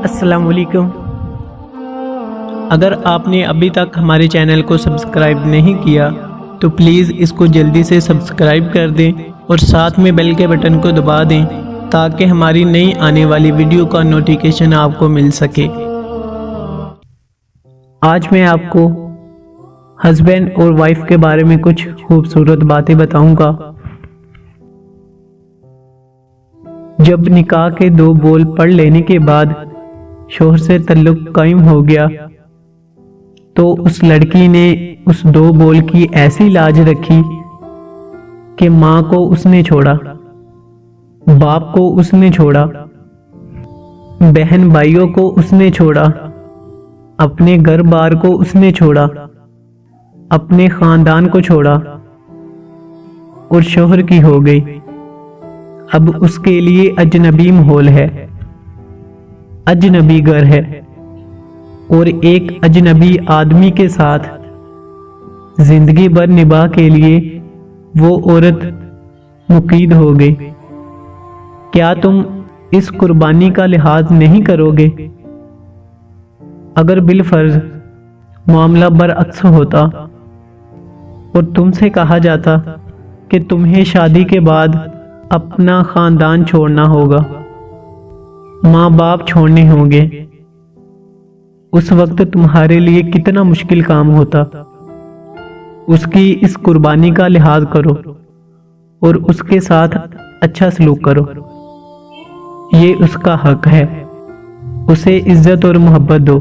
السلام علیکم۔ اگر آپ نے ابھی تک ہمارے چینل کو سبسکرائب نہیں کیا تو پلیز اس کو جلدی سے سبسکرائب کر دیں اور ساتھ میں بیل کے بٹن کو دبا دیں تاکہ ہماری نئی آنے والی ویڈیو کا نوٹیفیکیشن آپ کو مل سکے۔ آج میں آپ کو ہسبینڈ اور وائف کے بارے میں کچھ خوبصورت باتیں بتاؤں گا۔ جب نکاح کے 2 بول پڑھ لینے کے بعد شوہر سے تعلق قائم ہو گیا تو اس لڑکی نے اس 2 بول کی ایسی لاج رکھی کہ ماں کو اس نے چھوڑا، باپ کو اس نے چھوڑا، بہن بھائیوں کو اس نے چھوڑا، اپنے گھر بار کو اس نے چھوڑا، اپنے خاندان کو چھوڑا اور شوہر کی ہو گئی۔ اب اس کے لیے اجنبی ماحول ہے، اجنبی گھر ہے، اور ایک اجنبی آدمی کے ساتھ زندگی بھر نباہ کے لیے وہ عورت مقید ہو گئی۔ کیا تم اس قربانی کا لحاظ نہیں کرو گے؟ اگر بالفرض معاملہ برعکس ہوتا اور تم سے کہا جاتا کہ تمہیں شادی کے بعد اپنا خاندان چھوڑنا ہوگا، ماں باپ چھوڑنے ہوں گے، اس وقت تمہارے لیے کتنا مشکل کام ہوتا۔ اس کی اس قربانی کا لحاظ کرو اور اس کے ساتھ اچھا سلوک کرو، یہ اس کا حق ہے، اسے عزت اور محبت دو۔